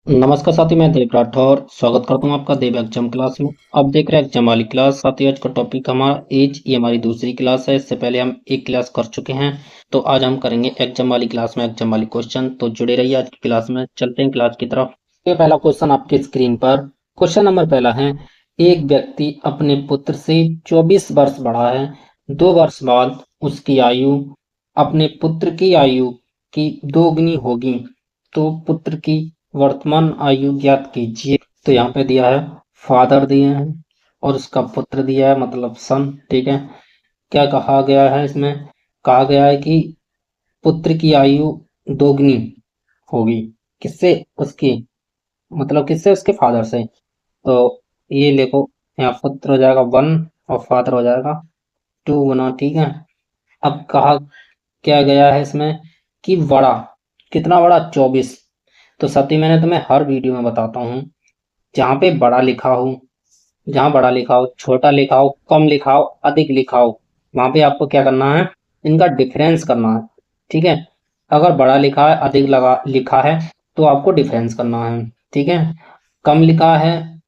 नमस्कार साथी, मैं देव राठौर स्वागत करता हूँ आपका देव एग्जाम क्लास में। आप देख रहे हैं एग्जाम वाली क्लास। साथी, आज का टॉपिक हमारा एज, ये हमारी दूसरी क्लास है। इससे पहले हम एक क्लास कर चुके हैं, तो आज हम करेंगे एग्जाम वाली क्लास में एग्जाम वाली क्वेश्चन। तो जुड़े रहिए आज की क्लास में। चलते हैं क्लास की तरफ। ये पहला क्वेश्चन आपकी स्क्रीन पर। क्वेश्चन नंबर पहला है, एक व्यक्ति अपने पुत्र से 24 वर्ष बड़ा है। 2 वर्ष बाद उसकी आयु अपने पुत्र की आयु की दोगुनी होगी, तो पुत्र की वर्तमान आयु ज्ञात कीजिए। तो यहाँ पे दिया है फादर दिए हैं और उसका पुत्र दिया है, मतलब सन। ठीक है, क्या कहा गया है इसमें? कहा गया है कि पुत्र की आयु दोगुनी होगी। किससे? उसकी, मतलब किससे? उसके फादर से। तो ये देखो, यहाँ पुत्र हो जाएगा 1 और फादर हो जाएगा 2 गुना। ठीक है, अब कहा क्या गया है इसमें कि बड़ा, कितना बड़ा? 24। तो साथी, मैंने तुम्हें हर वीडियो में बताता हूँ, जहाँ पे बड़ा लिखा हो, जहाँ बड़ा लिखा हो, छोटा लिखा हो, कम लिखा हो, अधिक लिखा हो, वहां पे आपको क्या करना है? इनका डिफरेंस करना है। ठीक है, अगर बड़ा लिखा है, अधिक लगा लिखा है, तो आपको डिफरेंस करना है। ठीक है, कम लिखा है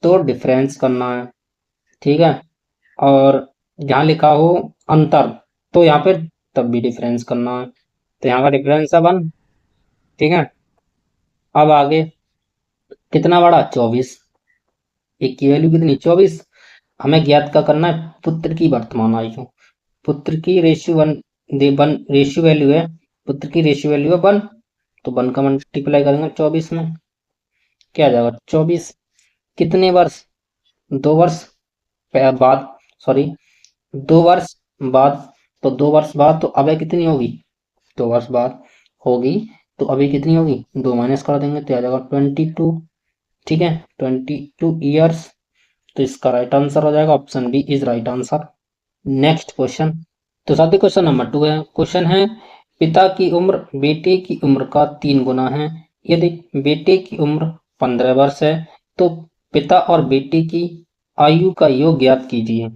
तो डिफरेंस करना है। ठीक है, और जहाँ लिखा हो अंतर, तो यहाँ पे तब भी डिफरेंस करना है। तो यहाँ का डिफरेंस है 1। ठीक है, अब आगे, कितना बड़ा? 24। एक की वैल्यू कितनी? 24। हमें ज्ञात का करना है पुत्र की वर्तमान आयु। पुत्र की रेशियो 1 दे 1 रेशियो वैल्यू है, पुत्र की रेशियो वैल्यू है 1। तो 1 का मल्टीप्लाई करेंगे 24 में, क्या आ जाएगा? 24। कितने वर्ष? 2 वर्ष बाद, सॉरी, 2 वर्ष बाद। तो 2 वर्ष बाद तो अबे कितनी होगी? 2 वर्ष बाद होगी, तो अभी कितनी होगी? 2 माइनस कर देंगे तो आ जाएगा 22। ठीक है, 22 ईयर्स। तो इसका राइट आंसर हो जाएगा option B is right answer. Next question. तो साथी, क्वेश्चन नंबर 2 है। क्वेश्चन है, पिता की उम्र बेटे की उम्र का 3 गुना है। यदि बेटे की उम्र 15 वर्ष है, तो पिता और बेटे की आयु का योग ज्ञात कीजिए।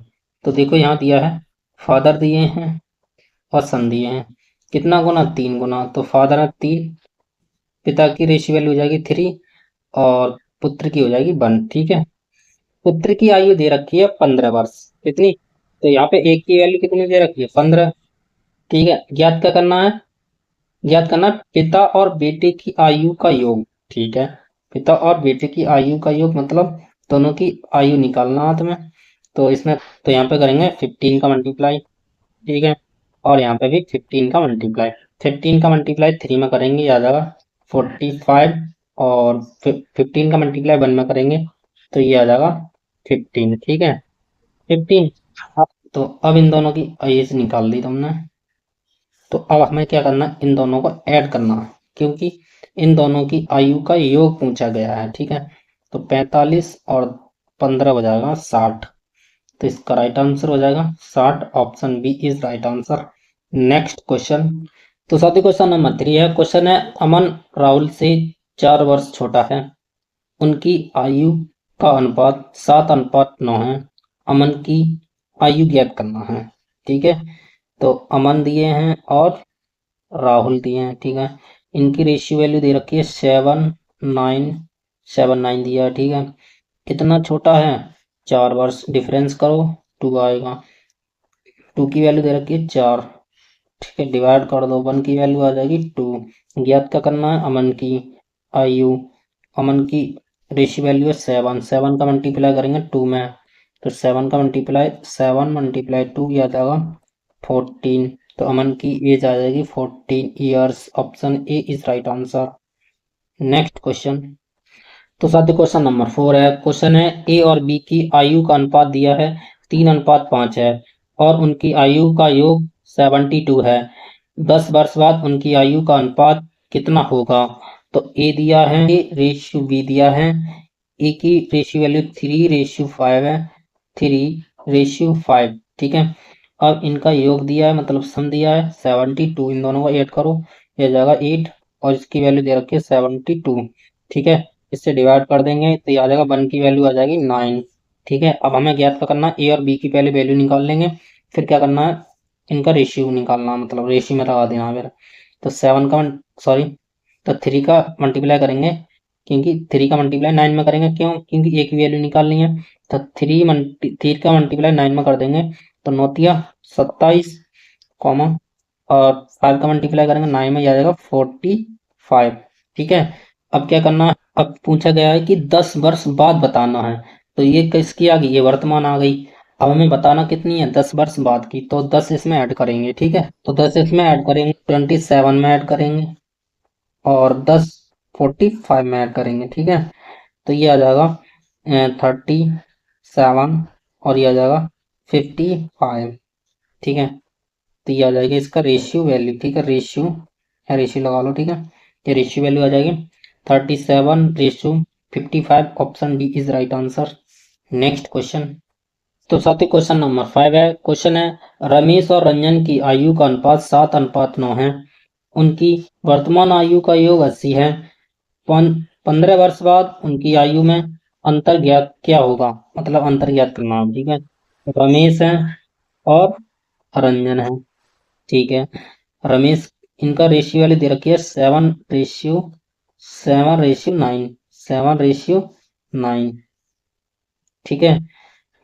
तो देखो, यहाँ दिया है फादर दिए हैं और सन दिए हैं। कितना गुना? 3 गुना। तो फादर है 3, पिता की रेशियो वैल्यू हो जाएगी 3 और पुत्र की हो जाएगी 1। ठीक है, पुत्र की आयु दे रखी है 15 वर्ष। कितनी? तो यहाँ पे एक की वैल्यू कितनी दे रखी है? 15। ठीक है, ज्ञात क्या करना है? ज्ञात करना है पिता और बेटे की आयु का योग। ठीक है, पिता और बेटे की आयु का योग मतलब दोनों की आयु निकालना हाथ में। तो इसमें, तो यहाँ पे करेंगे 15 का मल्टीप्लाई। ठीक है, और यहाँ पे भी 15 का मल्टीप्लाई। 15 का मल्टीप्लाई 3 में करेंगे, आ जाएगा 45। और 15 का मल्टीप्लाई 1 में करेंगे तो ये आ जाएगा 15। ठीक है, 15। तो अब इन दोनों की एज निकाल दी तुमने। तो अब हमें क्या करना है? इन दोनों को ऐड करना है, क्योंकि इन दोनों की आयु का योग पूछा गया है। ठीक है, तो 45 और 15 हो जाएगा 60। तो इसका राइट आंसर हो जाएगा 60। Option B is right answer. Next question. तो साथी, क्वेश्चन नंबर 3 है। क्वेश्चन है, अमन राहुल से 4 वर्ष छोटा है। उनकी आयु का अनुपात 7:9 है। अमन की आयु ज्ञात करना है। ठीक है, तो अमन दिए हैं और राहुल दिए हैं। ठीक है, इनकी रेशियो वैल्यू दे रखी है 7:9 दिया है। ठीक है, कितना छोटा है? 4 वर्ष। डिफरेंस करो, 2 आएगा। 2 की वैल्यू दे रखी है 4। ठीक है, डिवाइड कर दो, 1 की वैल्यू आ जाएगी 2। ज्ञात क्या करना है? अमन की आयु। अमन की रेशियो वैल्यू है 7। 7 का मल्टीप्लाई करेंगे 2 में, तो 7 का मल्टीप्लाई 7 × 2 ये आ जाएगा 14। तो अमन की एज आ जाएगी 14 years. Option A is right answer. Next question. तो साथ ही क्वेश्चन नंबर 4 है। क्वेश्चन है, ए और बी की आयु का अनुपात दिया है 3:5 है और उनकी आयु का योग 72 है। 10 वर्ष बाद उनकी आयु का अनुपात कितना होगा? तो ए दिया है, ए रेशियो बी दिया है। ए की रेशियो वैल्यू 3:5 है, 3:5। ठीक है, अब इनका योग दिया है, मतलब सम दिया है 72। इन दोनों को ऐड करो, ये आ जाएगा 8 और इसकी वैल्यू दे रखी है 72। ठीक है, इससे डिवाइड कर देंगे तो ये आ जाएगा 1 की वैल्यू आ जाएगी 9। ठीक है, अब हमें ज्ञात करना है ए और बी की पहले वैल्यू निकाल लेंगे, फिर क्या करना है? इनका रेशियो निकालना, मतलब रेशियो में लगा देना फिर। तो 7 का, सॉरी, तो 3 का मल्टीप्लाई करेंगे क्योंकि 3 का मल्टीप्लाई 9 में करेंगे, क्यों, क्योंकि एक वैल्यू निकालनी है। तो 3 का मल्टीप्लाई 9 में कर देंगे तो 9 27 कॉमा, और 5 का मल्टीप्लाई करेंगे 9 में, आ जाएगा 45। ठीक है। अब क्या करना है, अब पूछा गया है कि 10 वर्ष बाद बताना है। तो ये किसकी आ गई, ये वर्तमान आ गई। अब हमें बताना कितनी है, 10 वर्ष बाद की। तो 10 इसमें ऐड करेंगे। ठीक है, तो 10 इसमें ऐड करेंगे, 27 में ऐड करेंगे, और 10 45 में ऐड करेंगे। ठीक है, तो ये आ जाएगा 37, और ये आ जाएगा 55। ठीक है, तो ये आ जाएगी इसका रेशियो वैल्यू। ठीक है, रेशियो है, रेशियो लगा लो। ठीक है, ये रेशियो वैल्यू आ जाएगी 37:55। Option D is right answer. Next question. तो साथ ही क्वेश्चन नंबर 5 है। क्वेश्चन है, रमेश और रंजन की आयु का अनुपात 7:9 है। उनकी वर्तमान आयु का योग 80 है। 15 वर्ष बाद उनकी आयु में अंतर ज्ञात क्या होगा, मतलब अंतर ज्ञात करना है। ठीक है, रमेश है और रंजन है। ठीक है, रमेश, इनका रेशियो वाली दे रखी है 7:9। 7:9। ठीक है,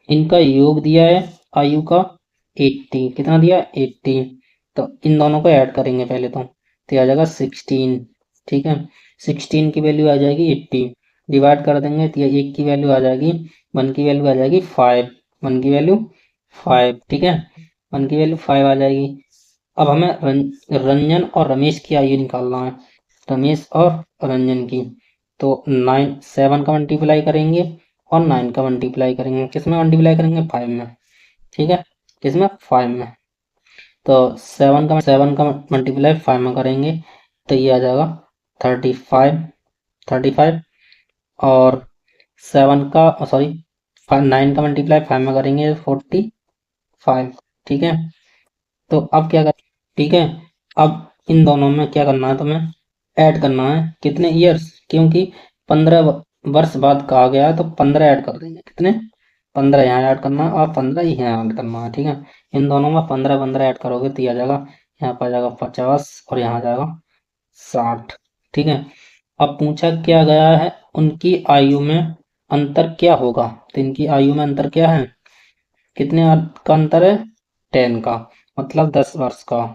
इनका योग दिया है आयु का 80। कितना दिया, 80। तो इन दोनों को ऐड करेंगे पहले तो आ जाएगा 16। ठीक है, 16 की वैल्यू आ जाएगी 80, डिवाइड कर देंगे तो ये 1 की वैल्यू आ जाएगी, 1 की वैल्यू आ जाएगी 5, 1 की वैल्यू 5। ठीक है, 1 की वैल्यू 5 आ जाएगी। अब हमें रंजन और रमेश की आयु निकालना है, रमेश और रंजन की। तो 7 का मल्टीप्लाई करेंगे और 9 का मल्टीप्लाई करेंगे, किसमें मल्टीप्लाई करेंगे, 5 में। ठीक है, किसमें, 5 में। तो 7 का मल्टीप्लाई 5 में करेंगे तो ये आ जाएगा 35। और 7 का, सॉरी, 9 का मल्टीप्लाई 5 में करेंगे 45। ठीक है, तो अब क्या कर, ठीक है, अब इन दोनों में क्या करना है, तुम्हें ऐड करना है कितने ईयर्स, क्योंकि 15 वर्ष बाद कहा गया है तो 15 ऐड कर देंगे। कितने, 15 यहाँ ऐड करना है और 15 यहाँ ऐड करना है। ठीक है, इन दोनों में 15 15 ऐड करोगे तो ये आ जाएगा, यहाँ पर आ जाएगा 50 और यहाँ आ जाएगा 60। ठीक है, अब पूछा क्या गया है, उनकी आयु में अंतर क्या होगा। तो इनकी आयु में अंतर क्या है, कितने का अंतर है, 10 का, मतलब 10 वर्ष का।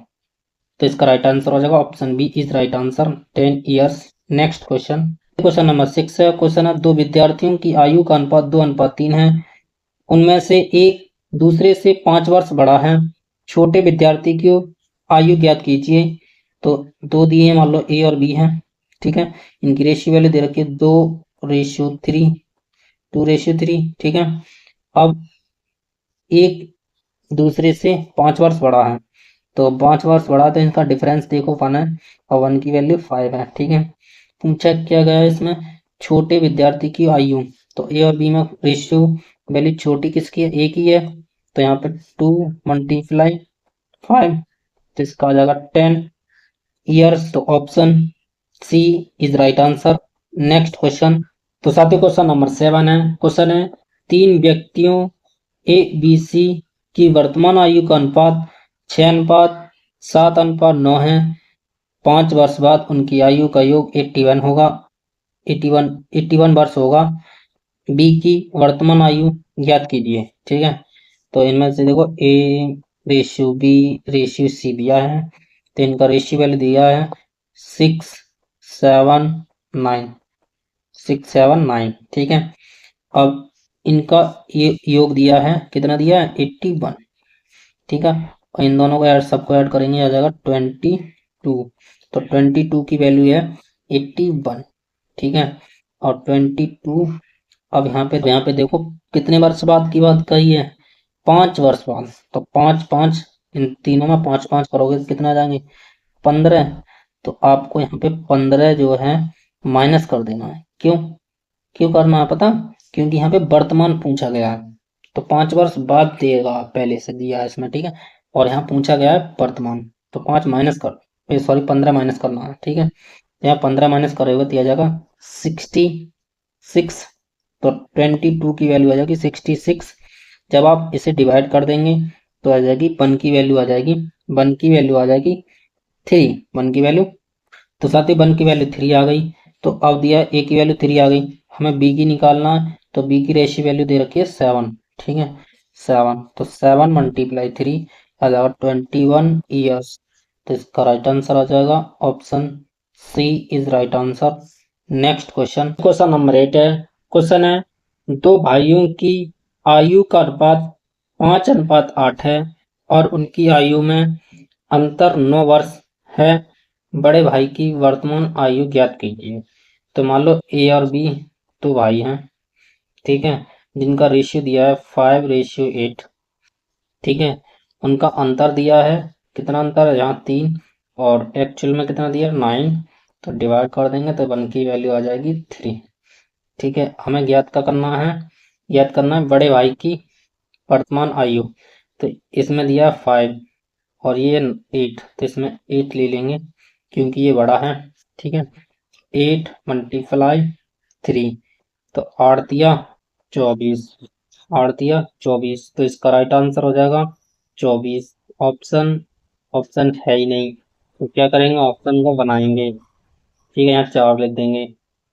तो इसका राइट आंसर हो जाएगा option B is right answer, 10 years. Next question, question number 6 है। क्वेश्चन है, दो विद्यार्थियों की आयु का अनुपात 2:3 है। उनमें से एक दूसरे से 5 वर्ष बड़ा है। छोटे विद्यार्थी की आयु ज्ञात कीजिए। तो दो दिए हैं, मान लो ए और बी है। ठीक है, इनकी रेशियो वैल्यू दे रखी है 2:3, 2:3। ठीक है, अब एक दूसरे से 5 वर्ष बड़ा है, तो 5 वर्ष बड़ा, तो इनका डिफरेंस देखो पाना है, और 1 की वैल्यू 5 है। ठीक है, पूछा क्या गया है इसमें, छोटे विद्यार्थी की आयु। तो ए और बी में रेशियो वैल्यू छोटी किसकी है, एक ही है। तो यहाँ पे 2 × 5, तो इसका आ जाएगा 10 ईयर्स। तो option C is right answer. Next question, तो साथी क्वेश्चन नंबर 7 है। क्वेश्चन है, 3 व्यक्तियों ए बी सी की वर्तमान आयु का अनुपात 6:7:9 है। 5 वर्ष बाद उनकी आयु का योग 81 होगा, 81 वर्ष होगा। बी की वर्तमान आयु ज्ञात कीजिए। ठीक है, तो इनमें से देखो A ratio B ratio C दिया है, तो इनका रेशियो वैल्यू दिया है 6:7:9, 6:7:9। ठीक है, अब इनका ये योग दिया है, कितना दिया है, 81। ठीक है, और इन दोनों को ऐड, सबको ऐड करेंगे, आ जाएगा 22। तो 22 की वैल्यू है 81। ठीक है, और 22, अब यहाँ पे देखो कितने वर्ष बाद की बात कही है, 5 वर्ष बाद। तो 5 5, इन तीनों में 5 5 करोगे तो कितना आ जाएंगे, 15। तो आपको यहाँ पे 15 जो है माइनस कर देना है। क्यों, क्यों करना है पता, क्योंकि यहाँ पे वर्तमान पूछा गया है, तो 5 वर्ष बाद देगा, पहले से दिया है इसमें। ठीक है, और यहाँ पूछा गया है वर्तमान, तो 5 माइनस कर, सॉरी 15 माइनस करना है। ठीक है, तो यहाँ 15 माइनस करोगे तो आ जाएगा 66। तो 22 की वैल्यू आ जाएगी 66। जब आप इसे डिवाइड कर देंगे तो आ जाएगी 1 की वैल्यू आ जाएगी, 1 की वैल्यू आ जाएगी 3, 1 की वैल्यू। तो साथ ही 1 की वैल्यू 3 आ गई, तो अब दिया ए की वैल्यू 3 आ गई, हमें बी की निकालना है, तो बी की रेशियो वैल्यू दे रखी है 7, ठीक है 7, तो 7 मल्टीप्लाई 3 आ जाएगा 21 ईयर्स। तो इसका राइट आंसर आ जाएगा option C is right answer. Next question, question number 8 है। क्वेश्चन है, दो भाइयों की आयु का अनुपात 5:8 है और उनकी आयु में अंतर 9 वर्ष है। बड़े भाई की वर्तमान आयु ज्ञात कीजिए। तो मान लो ए और बी दो भाई हैं, ठीक है, जिनका रेशियो दिया है 5:8, ठीक है, उनका अंतर दिया है, कितना अंतर है यहाँ 3, और एक्चुअल में कितना दिया 9, तो डिवाइड कर देंगे तो 1 की वैल्यू आ जाएगी 3, ठीक है। हमें ज्ञात का करना है, ज्ञात करना है बड़े भाई की वर्तमान आयु। तो इसमें दिया 5 और ये 8, तो इसमें 8 ले लेंगे क्योंकि ये बड़ा है, ठीक है। 8 मल्टीप्लाई 3, तो 8 दिया 24, 8 दिया 24, तो इसका राइट आंसर हो जाएगा 24। ऑप्शन ऑप्शन है ही नहीं, तो क्या करेंगे, ऑप्शन को बनाएंगे, ठीक है, यहाँ 4 लिख देंगे,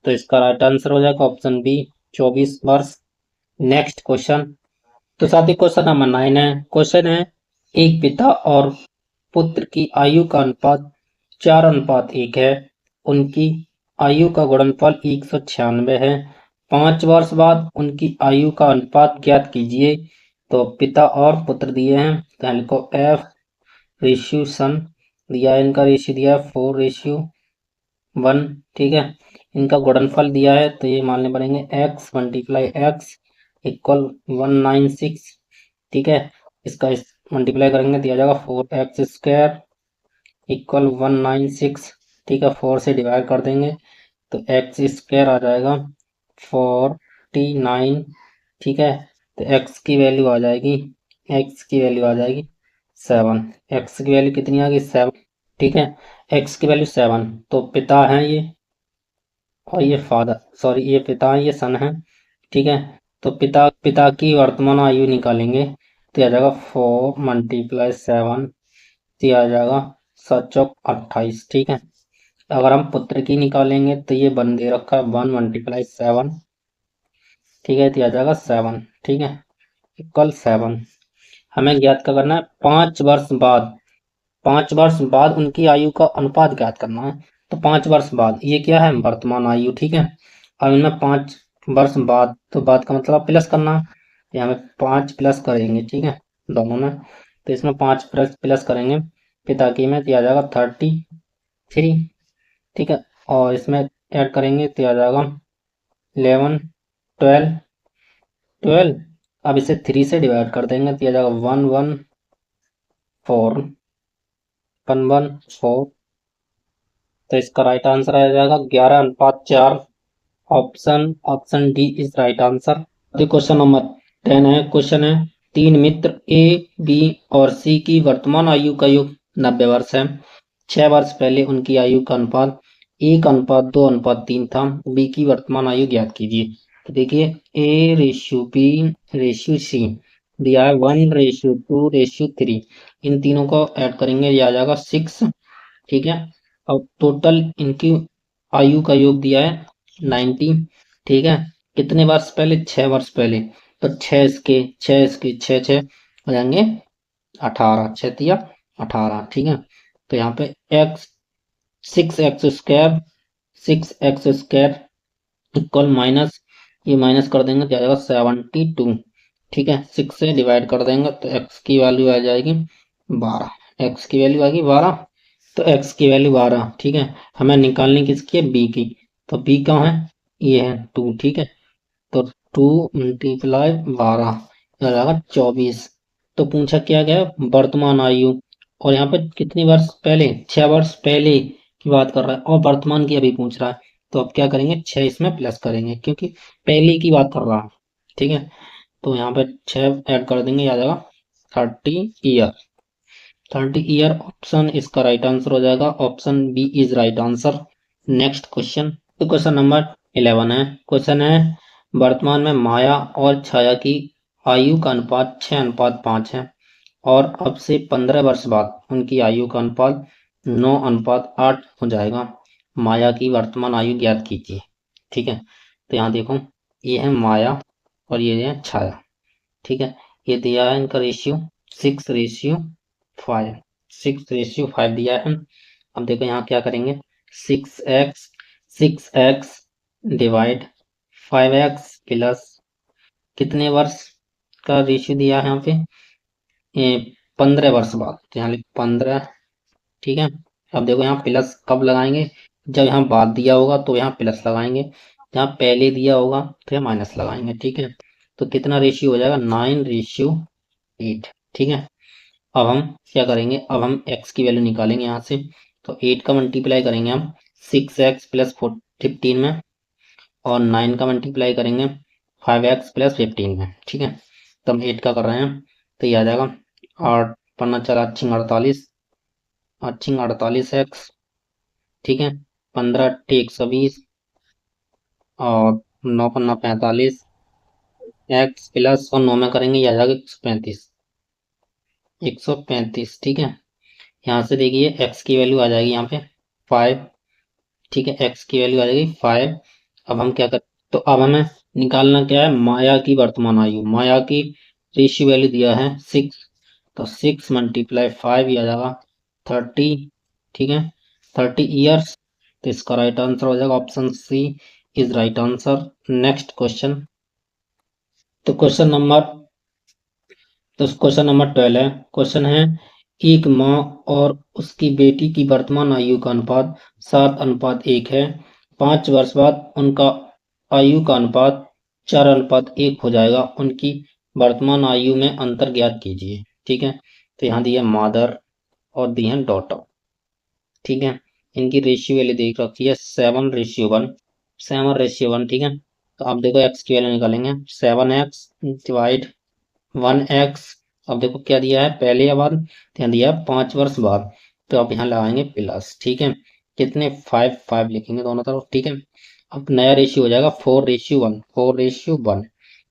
तो इसका राइट आंसर हो जाएगा ऑप्शन बी 24 वर्ष। नेक्स्ट क्वेश्चन, तो साथ ही क्वेश्चन नंबर 9 है। क्वेश्चन है, एक पिता और पुत्र की आयु का अनुपात 4:1 है। उनकी आयु का गुणनफल 196 है। 5 वर्ष बाद उनकी आयु का अनुपात ज्ञात कीजिए। तो पिता और पुत्र दिए हैं, तो इनको एफ रेशियो सन दिया है, इनका रेशियो दिया है 4:1, ठीक है। इनका गुणनफल दिया है, तो ये मानने पड़ेंगे x मल्टीप्लाई एक्स इक्वल 196, ठीक है। इसका मल्टीप्लाई करेंगे दिया जाएगा 4x² इक्वल 196, ठीक है। 4 से डिवाइड कर देंगे तो x² आ जाएगा 49, ठीक है। तो x की वैल्यू आ जाएगी, x की वैल्यू आ जाएगी 7, x की वैल्यू कितनी आ गई 7, ठीक है। x की वैल्यू 7, तो पिता है ये और ये फादर, सॉरी ये पिता है ये सन है, ठीक है। तो पिता पिता की वर्तमान आयु निकालेंगे तो आ जाएगा 4 मल्टीप्लाई 7, तो आ जाएगा 7×28, ठीक है। अगर हम पुत्र की निकालेंगे तो ये बन दे रखा है 1 मल्टीप्लाई 7, ठीक है, तो आ जाएगा 7, ठीक है, इक्वल 7। हमें ज्ञात क्या करना है, 5 वर्ष बाद उनकी आयु का अनुपात ज्ञात करना है। तो 5 वर्ष बाद ये क्या है, वर्तमान आयु, ठीक है। अब इनमें 5 वर्ष बाद, तो बाद का मतलब प्लस करना है, यहाँ में 5 प्लस करेंगे, ठीक है, दोनों में। तो इसमें 5 प्लस करेंगे पिता की में, तो आ जाएगा 33, ठीक है। और इसमें ऐड करेंगे तो आ जाएगा 11, 12। अब इसे 3 से डिवाइड कर देंगे तो आ जाएगा 114, तो इसका राइट आंसर आ जाएगा 11:4। Option option D is right answer. Question number 10 है। क्वेश्चन है, तीन मित्र ए बी और सी की वर्तमान आयु का योग 90 वर्ष है। 6 वर्ष पहले उनकी आयु का अनुपात 1:2:3 था। बी की वर्तमान आयु ज्ञात कीजिए। तो देखिए A ratio B ratio C दिया है 1:2:3, इन तीनों को ऐड करेंगे, ये आ जाएगा 6, ठीक है। अब टोटल इनकी आयु का योग दिया है 90, ठीक है। कितने वर्ष पहले, 6 वर्ष पहले, तो 6 हो जाएंगे 18, 6×3 = 18, ठीक है। तो यहाँ पे x 6x² इक्वल माइनस, ये माइनस कर देंगे तो आ जाएगा 72, ठीक है। 6 से डिवाइड कर देंगे तो x की वैल्यू आ जाएगी 12, x की वैल्यू आएगी 12, तो x की वैल्यू 12, ठीक है। हमें निकालनी किसकी है, b की, तो b कहाँ है, ये है 2, ठीक है। तो 2 मल्टीप्लाई 12 आ जाएगा 24। तो पूछा क्या गया, वर्तमान आयु, और यहाँ पे कितनी वर्ष पहले, 6 वर्ष पहले की बात कर रहा है और वर्तमान की अभी पूछ रहा है। तो अब क्या करेंगे, 6 इसमें प्लस करेंगे क्योंकि पहले की बात कर रहा है, ठीक है। तो यहाँ पे 6 ऐड कर देंगे, आ जाएगा 30 ईयर। 30 ईयर ऑप्शन इसका राइट आंसर हो जाएगा, option B is right answer. Next question, तो क्वेश्चन नंबर 11 है। क्वेश्चन है, वर्तमान में माया और छाया की आयु का अनुपात 6:5 है और अब से 15 वर्ष बाद उनकी आयु का अनुपात 9:8 हो जाएगा। माया की वर्तमान आयु ज्ञात कीजिए। ठीक है, तो यहाँ देखो ये है माया और ये है छाया। ठीक है, ये दिया है इनका रेशियो 6:5, 6:5 दिया है। अब देखो यहाँ क्या करेंगे, 6x डिवाइड 5x प्लस कितने वर्ष का रेशियो दिया है यहाँ पे, 15 वर्ष बाद, तो यहाँ लिख 15। ठीक है, अब देखो यहाँ प्लस कब लगाएंगे, जब यहाँ बाद दिया होगा तो यहाँ प्लस लगाएंगे, जहाँ पहले दिया होगा तो यहाँ माइनस लगाएंगे। ठीक है, तो कितना रेशियो हो जाएगा, 9:8। ठीक है, अब हम क्या करेंगे, अब हम x की वैल्यू निकालेंगे यहाँ से। तो 8 का मल्टीप्लाई करेंगे हम 6x प्लस 15 में, और 9 का मल्टीप्लाई करेंगे 5x प्लस 15 में। ठीक है, तो हम 8 का कर रहे हैं, तो ये आ जाएगा 8 पन्ना 4 अच्छी 48, अच्छी 48x। ठीक है, 15 × 120 और 9 पन्ना 45 x प्लस, और 9 में करेंगे ये आ जाएगा 135, 135। ठीक है, यहाँ से देखिए x की वैल्यू आ जाएगी यहाँ पे 5। ठीक है, x की वैल्यू आ जाएगी 5। अब हम क्या कर, तो अब हमें निकालना क्या है, माया की वर्तमान आयु। माया की रेशियो वैल्यू दिया है 6, तो 6 × 5 ये आ जाएगा 30। ठीक है, 30 ईयर्स। तो इसका राइट आंसर हो जाएगा option C is right answer. Next question, तो क्वेश्चन नंबर 12 है। क्वेश्चन है, एक माँ और उसकी बेटी की वर्तमान आयु का अनुपात 7:1 है। 5 वर्ष बाद उनका आयु का अनुपात 4:1 हो जाएगा। उनकी वर्तमान आयु में अंतर ज्ञात कीजिए। ठीक है, तो यहाँ दिया मदर और दी है डॉटर। ठीक है, इनकी रेशियो वैल्यू देख रखी है 7:1, 7:1। ठीक है, तो आप देखो एक्स की वैल्यू निकालेंगे, 7x डिवाइड 1x। अब देखो क्या दिया है, पहले या बाद, यहाँ दिया है 5 वर्ष बाद, तो आप यहाँ लगाएंगे प्लस। ठीक है, कितने 5 5 लिखेंगे दोनों तरफ। ठीक है, अब नया रेशियो हो जाएगा 4:1, 4:1।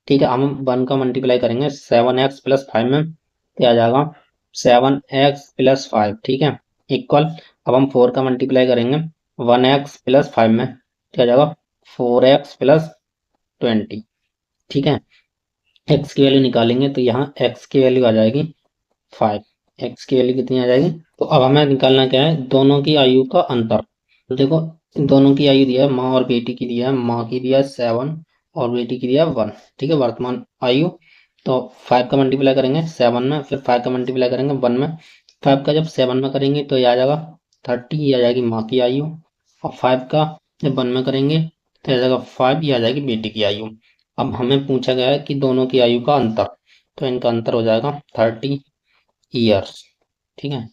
ठीक है, हम 1 का मल्टीप्लाई करेंगे 7x प्लस 5 में, तो आ जाएगा 7x प्लस 5। ठीक है, इक्वल, अब हम 4 का मल्टीप्लाई करेंगे 1x प्लस 5 में, तो आ जाएगा 4x प्लस 20। ठीक है, x की वैल्यू निकालेंगे तो यहाँ x की वैल्यू आ जाएगी 5। x की वैल्यू कितनी आ जाएगी, तो अब हमें निकालना क्या है, दोनों की आयु का अंतर। तो देखो दोनों की आयु दिया है, माँ और बेटी की दिया है, माँ की दिया है 7 और बेटी की दिया है 1। ठीक है, वर्तमान आयु, तो 5 का मल्टीप्लाई करेंगे 7 में, फिर 5 का मल्टीप्लाई करेंगे 1 में। 5 का जब 7 में करेंगे तो ये आ जाएगा 30, ये आ जाएगी माँ की आयु, और 5 का जब 1 में करेंगे तो आ जाएगा 5, ये आ जाएगी बेटी की आयु। अब हमें पूछा गया है कि दोनों की आयु का अंतर, तो इनका अंतर हो जाएगा 30 ईयर्स। ठीक है,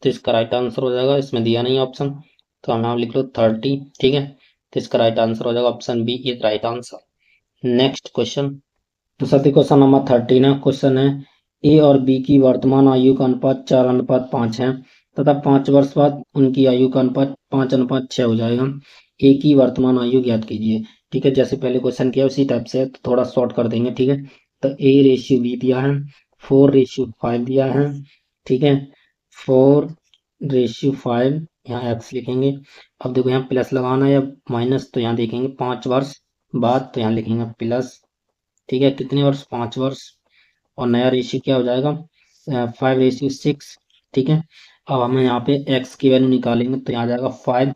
तो इसका राइट आंसर हो जाएगा, इसमें दिया नहीं ऑप्शन, तो हम यहाँ लिख लो 30। ठीक है, तो इसका राइट आंसर हो जाएगा option B is right answer. Next question, तो साथी क्वेश्चन नंबर 13 है। क्वेश्चन है, ए और बी की वर्तमान आयु का अनुपात 4:5 है तथा 5 वर्ष बाद उनकी आयु का अनुपात 5:6 हो जाएगा। ए की वर्तमान आयु ज्ञात कीजिए। ठीक है, जैसे पहले क्वेश्चन किया उसी टाइप से, तो थोड़ा शॉर्ट कर देंगे। ठीक है, तो A:B दिया है, 4:5 दिया है। ठीक है, 4:5, यहाँ एक्स लिखेंगे। अब देखो यहाँ प्लस लगाना है या माइनस, तो यहाँ देखेंगे 5 वर्ष बाद, तो यहाँ लिखेंगे प्लस। ठीक है, कितने वर्ष, 5 वर्ष, और नया रेशियो क्या हो जाएगा 5:6। ठीक है, अब हमें यहाँ पे x की वैल्यू निकालेंगे तो यहाँ आ जाएगा 5।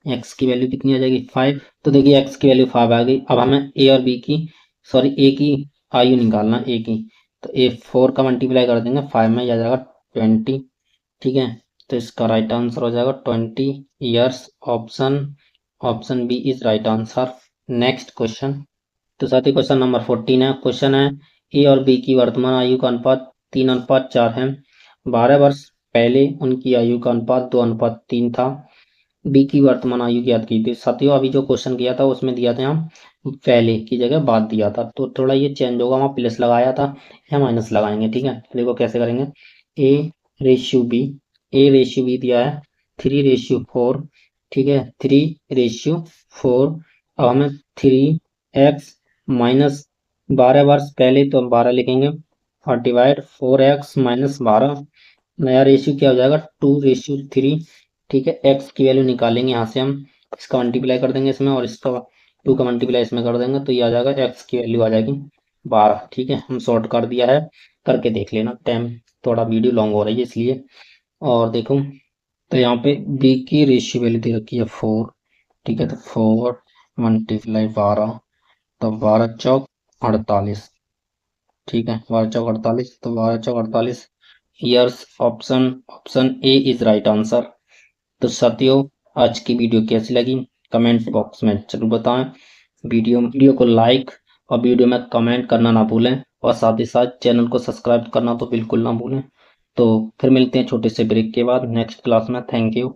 x की वैल्यू कितनी आ जाएगी 5, तो देखिए x की वैल्यू 5 आ गई। अब हमें a और b की, सॉरी a की आयु निकालना, a की, तो a 4 का मल्टीप्लाई कर देंगे 5 में, ये आ जाएगा 20। ठीक है, तो इसका राइट आंसर हो जाएगा 20 years. Option B is right answer. Next question, तो साथी क्वेश्चन नंबर 14 है। क्वेश्चन है, ए और बी की वर्तमान आयु का अनुपात 3:4 है। 12 वर्ष पहले उनकी आयु का अनुपात 2:3 था। बी की वर्तमान आयु ज्ञात की थी। साथियों अभी जो क्वेश्चन किया था उसमें दिया था हम पहले की जगह बाद दिया था, तो थोड़ा ये चेंज होगा, वहाँ प्लस लगाया था, या माइनस लगाएंगे। ठीक है, देखो कैसे करेंगे, ए रेशियो बी दिया है 3:4। ठीक है, 3:4। अब हमें 3x माइनस 12 वर्ष पहले, तो हम 12 लिखेंगे, और डिवाइड 4x माइनस 12, नया रेशियो क्या हो जाएगा 2:3। ठीक है, x की वैल्यू निकालेंगे यहाँ से हम, इसका मल्टीप्लाई कर देंगे इसमें और इसका 2 का मल्टीप्लाई इसमें कर देंगे तो ये आ जाएगा x की वैल्यू आ जाएगी 12। ठीक है, हम सॉर्ट कर दिया है, करके देख लेना। टाइम थोड़ा वीडियो लॉन्ग हो रही है इसलिए। और देखो तो यहाँ पे b की रेशियो वैल्यू दे रखी है 4। ठीक है, तो 4 मल्टीप्लाई 12 तो 12 चौक 48। ठीक है, 12 चौक 48 तो 12 चौक 48। Years option option A is right answer. तो साथियों, आज की वीडियो कैसी लगी कमेंट बॉक्स में जरूर बताएं। वीडियो को लाइक और वीडियो में कमेंट करना ना भूलें और साथ ही साथ चैनल को सब्सक्राइब करना तो बिल्कुल ना भूलें। तो फिर मिलते हैं छोटे से ब्रेक के बाद नेक्स्ट क्लास में। Thank you.